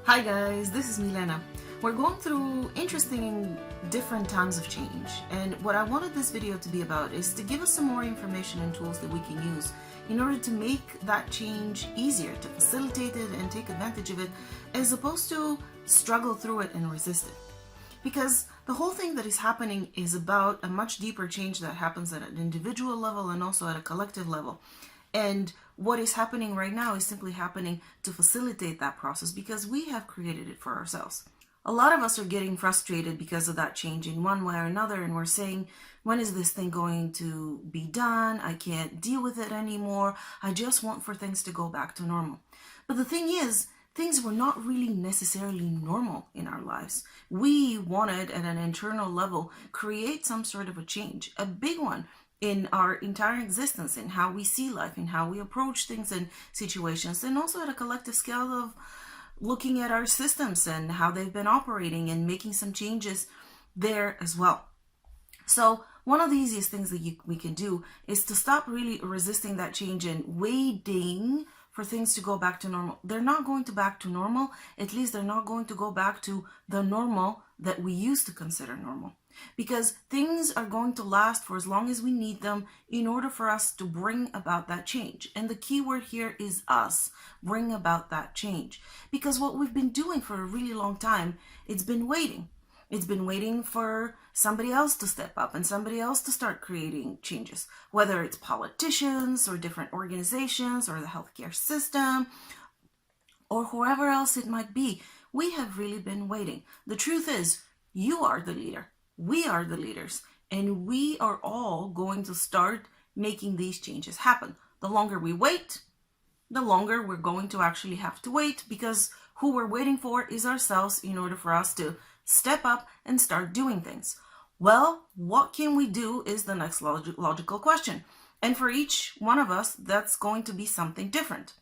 Hi guys, this is Milena. We're going through interesting different times of change, and what I wanted this video to be about is to give us some more information and tools that we can use in order to make that change easier, to facilitate it and take advantage of it, as opposed to struggle through it and resist it. Because the whole thing that is happening is about a much deeper change that happens at an individual level and also at a collective level. And what is happening right now is simply happening to facilitate that process because we have created it for ourselves. A lot of us are getting frustrated because of that change in one way or another, and we're saying, when is this thing going to be done? I can't deal with it anymore. I just want for things to go back to normal. But the thing is, things were not really necessarily normal in our lives. We wanted, at an internal level, create some sort of a change, a big one, in our entire existence, in how we see life, in how we approach things and situations, and also at a collective scale of looking at our systems and how they've been operating and making some changes there as well. So one of the easiest things that we can do is to stop really resisting that change and waiting for things to go back to normal. They're not going to back to normal. At least they're not going to go back to the normal that we used to consider normal. Because things are going to last for as long as we need them in order for us to bring about that change. And the key word here is us, bring about that change. Because what we've been doing for a really long time, it's been waiting. It's been waiting for somebody else to step up and somebody else to start creating changes, whether it's politicians or different organizations or the healthcare system or whoever else it might be. We have really been waiting. The truth is, you are the leader. We are the leaders, and we are all going to start making these changes happen. The longer we wait, the longer we're going to actually have to wait, because who we're waiting for is ourselves in order for us to step up and start doing things. Well, what can we do is the next logical question. And for each one of us, that's going to be something different.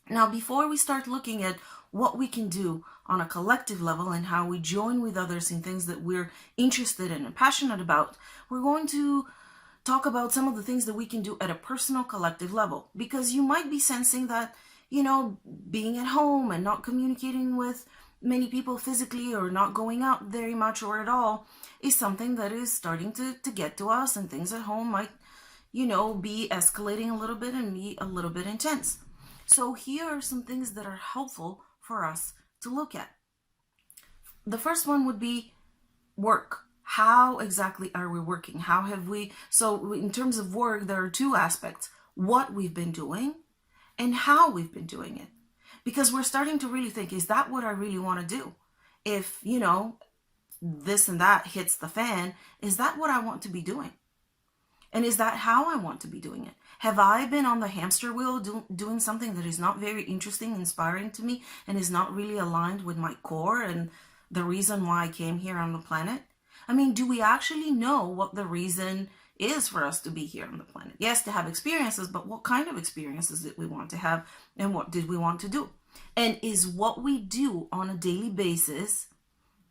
Now, before we start looking at what we can do on a collective level and how we join with others in things that we're interested in and passionate about, we're going to talk about some of the things that we can do at a personal collective level. Because you might be sensing that, being at home and not communicating with many people physically or not going out very much or at all is something that is starting to get to us, and things at home might, be escalating a little bit and be a little bit intense. So here are some things that are helpful for us to look at. The first one would be work. How exactly are we working? How have we, so in terms of work, there are two aspects: what we've been doing and how we've been doing it. Because we're starting to really think, is that what I really want to do? If, this and that hits the fan, is that what I want to be doing? And is that how I want to be doing it? Have I been on the hamster wheel doing something that is not very interesting, inspiring to me, and is not really aligned with my core and the reason why I came here on the planet? I mean, do we actually know what the reason is for us to be here on the planet? Yes, to have experiences, but what kind of experiences did we want to have, and what did we want to do? And is what we do on a daily basis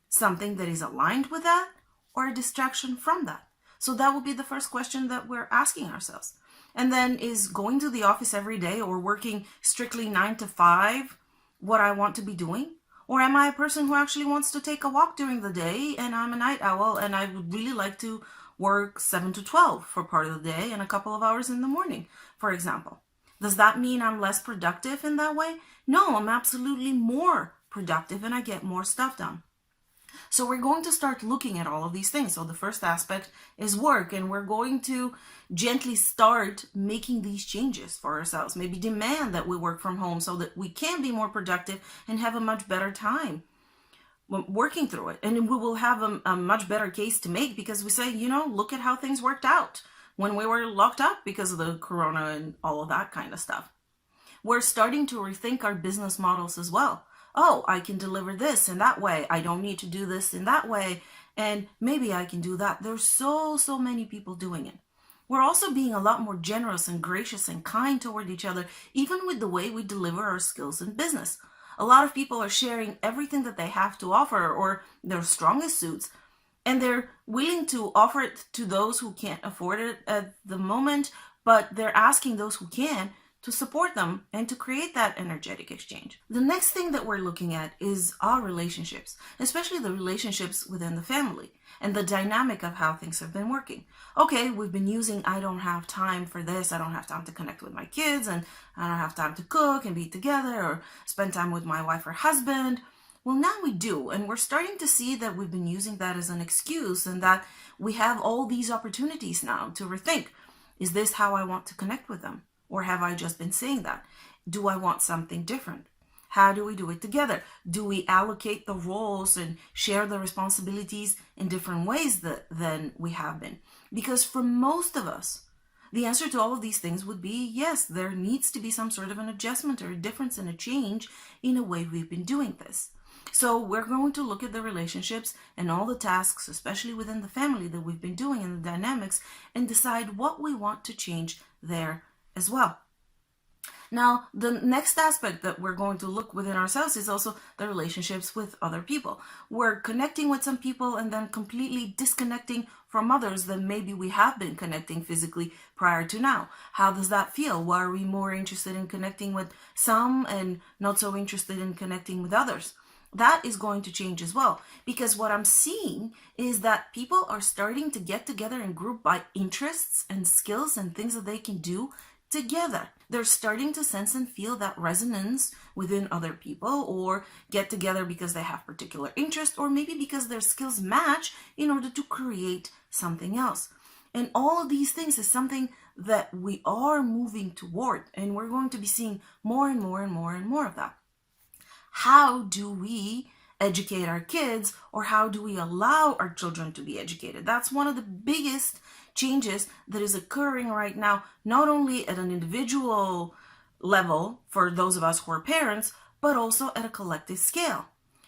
something that is aligned with that, or a distraction from that? So that would be the first question that we're asking ourselves. And then, is going to the office every day or working strictly 9 to 5 what I want to be doing? Or am I a person who actually wants to take a walk during the day, and I'm a night owl and I would really like to work 7 to 12 for part of the day and a couple of hours in the morning, for example? Does that mean I'm less productive in that way? No, I'm absolutely more productive and I get more stuff done. So we're going to start looking at all of these things. So the first aspect is work, and we're going to gently start making these changes for ourselves. Maybe demand that we work from home so that we can be more productive and have a much better time working through it. And we will have a much better case to make, because we say, look at how things worked out when we were locked up because of the corona and all of that kind of stuff. We're starting to rethink our business models as well. Oh, I can deliver this in that way. I don't need to do this in that way. And maybe I can do that. There's so many people doing it. We're also being a lot more generous and gracious and kind toward each other, even with the way we deliver our skills in business. A lot of people are sharing everything that they have to offer, or their strongest suits, and they're willing to offer it to those who can't afford it at the moment, but they're asking those who can to support them and to create that energetic exchange. The next thing that we're looking at is our relationships, especially the relationships within the family and the dynamic of how things have been working. Okay, we've been using I don't have time for this, I don't have time to connect with my kids, and I don't have time to cook and be together or spend time with my wife or husband. Well, now we do, and we're starting to see that we've been using that as an excuse and that we have all these opportunities now to rethink, is this how I want to connect with them? Or have I just been saying that? Do I want something different? How do we do it together? Do we allocate the roles and share the responsibilities in different ways than we have been? Because for most of us, the answer to all of these things would be yes, there needs to be some sort of an adjustment or a difference and a change in the way we've been doing this. So we're going to look at the relationships and all the tasks, especially within the family, that we've been doing and the dynamics, and decide what we want to change there as well. Now, the next aspect that we're going to look within ourselves is also the relationships with other people. We're connecting with some people and then completely disconnecting from others that maybe we have been connecting physically prior to now. How does that feel? Why are we more interested in connecting with some and not so interested in connecting with others? That is going to change as well, because what I'm seeing is that people are starting to get together in group by interests and skills and things that they can do together. They're starting to sense and feel that resonance within other people, or get together because they have particular interest, or maybe because their skills match in order to create something else. And all of these things is something that we are moving toward, and we're going to be seeing more and more and more and more of that. How do we educate our kids, or how do we allow our children to be educated? That's one of the biggest changes that is occurring right now, not only at an individual level for those of us who are parents, but also at a collective scale.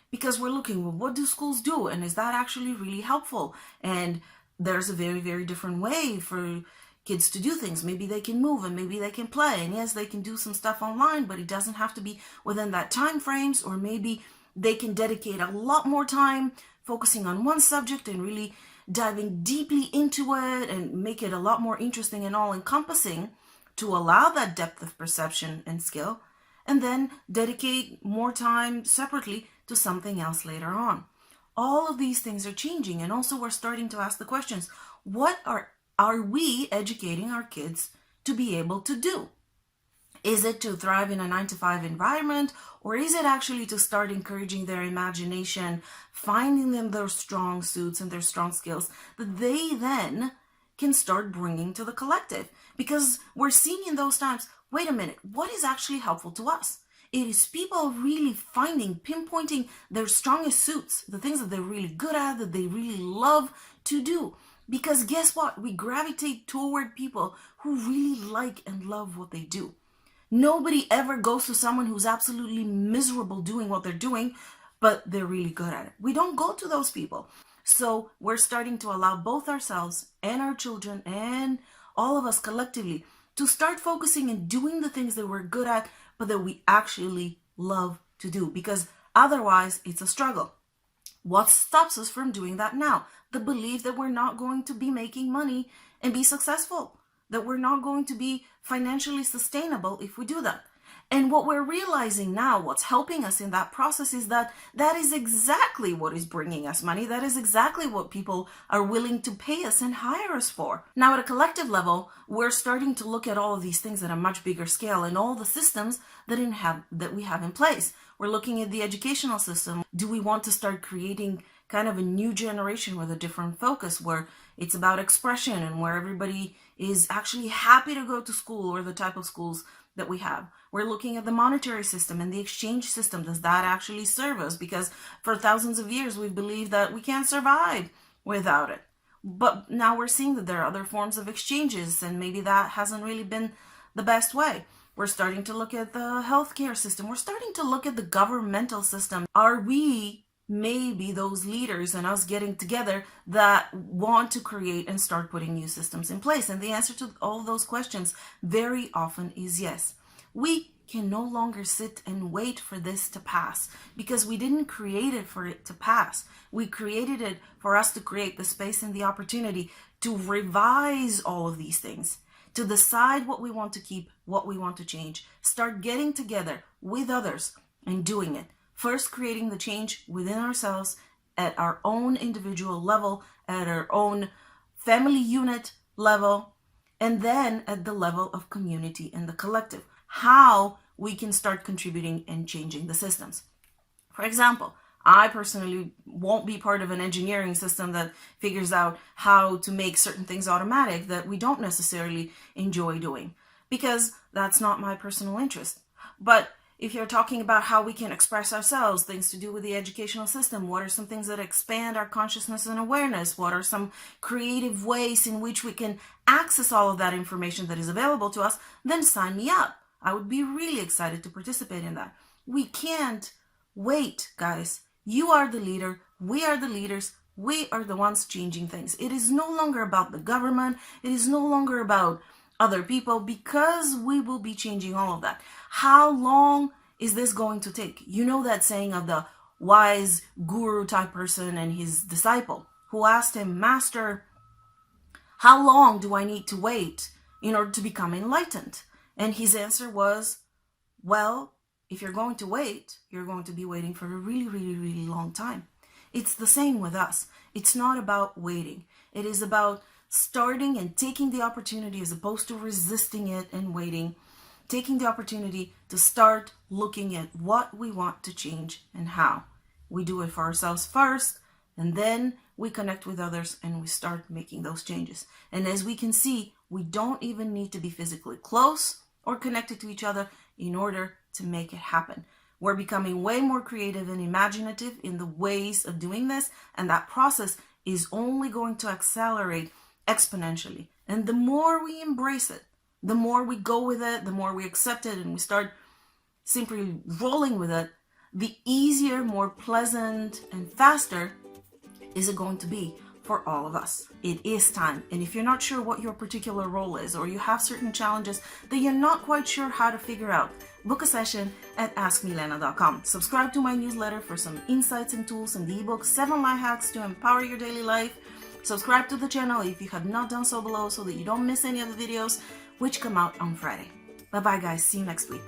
Because we're looking, well, what do schools do? And is that actually really helpful? And there's a very, very different way for kids to do things. Maybe they can move and maybe they can play. And yes, they can do some stuff online, but it doesn't have to be within that time frames. Or maybe they can dedicate a lot more time focusing on one subject and really diving deeply into it and make it a lot more interesting and all-encompassing to allow that depth of perception and skill, and then dedicate more time separately to something else later on. All of these things are changing, and also we're starting to ask the questions, what are we educating our kids to be able to do? Is it to thrive in a 9-to-5 environment, or is it actually to start encouraging their imagination, finding them their strong suits and their strong skills that they then can start bringing to the collective? Because we're seeing in those times, wait a minute, what is actually helpful to us? It is people really pinpointing their strongest suits, the things that they're really good at, that they really love to do. Because guess what? We gravitate toward people who really like and love what they do. Nobody ever goes to someone who's absolutely miserable doing what they're doing, but they're really good at it. We don't go to those people. So we're starting to allow both ourselves and our children and all of us collectively to start focusing and doing the things that we're good at, but that we actually love to do, because otherwise it's a struggle. What stops us from doing that now? The belief that we're not going to be making money and be successful, that we're not going to be financially sustainable if we do that. And what we're realizing now, what's helping us in that process, is that that is exactly what is bringing us money. That is exactly what people are willing to pay us and hire us for. Now, at a collective level, we're starting to look at all of these things at a much bigger scale and all the systems that we have in place. We're looking at the educational system. Do we want to start creating kind of a new generation with a different focus, where it's about expression and where everybody is actually happy to go to school, or the type of schools that we have? We're looking at the monetary system and the exchange system. Does that actually serve us? Because for thousands of years, we've believed that we can't survive without it. But now we're seeing that there are other forms of exchanges, and maybe that hasn't really been the best way. We're starting to look at the healthcare system. We're starting to look at the governmental system. Are we maybe those leaders and us getting together that want to create and start putting new systems in place? And the answer to all those questions very often is yes. We can no longer sit and wait for this to pass, because we didn't create it for it to pass. We created it for us to create the space and the opportunity to revise all of these things, to decide what we want to keep, what we want to change. Start getting together with others and doing it. First, creating the change within ourselves at our own individual level, at our own family unit level, and then at the level of community and the collective. How we can start contributing and changing the systems. For example, I personally won't be part of an engineering system that figures out how to make certain things automatic that we don't necessarily enjoy doing, because that's not my personal interest. But if you're talking about how we can express ourselves, things to do with the educational system, what are some things that expand our consciousness and awareness? What are some creative ways in which we can access all of that information that is available to us? Then sign me up. I would be really excited to participate in that. We can't wait, guys. You are the leader. We are the leaders. We are the ones changing things. It is no longer about the government. It is no longer about other people, because we will be changing all of that. How long is this going to take? You know that saying of the wise guru type person and his disciple who asked him, Master, how long do I need to wait in order to become enlightened? And his answer was, well, if you're going to wait, you're going to be waiting for a really, really, really long time. It's the same with us. It's not about waiting. It is about starting and taking the opportunity, as opposed to resisting it and waiting, taking the opportunity to start looking at what we want to change and how. We do it for ourselves first, and then we connect with others and we start making those changes. And as we can see, we don't even need to be physically close or connected to each other in order to make it happen. We're becoming way more creative and imaginative in the ways of doing this, and that process is only going to accelerate exponentially. And the more we embrace it, the more we go with it, the more we accept it, and we start simply rolling with it, the easier, more pleasant, and faster is it going to be for all of us. It is time. And if you're not sure what your particular role is, or you have certain challenges that you're not quite sure how to figure out, book a session at askmilena.com. Subscribe to my newsletter for some insights and tools and the ebook 7 Life Hacks to Empower Your Daily Life. Subscribe to the channel if you have not done so below, so that you don't miss any of the videos which come out on Friday. Bye bye guys, see you next week.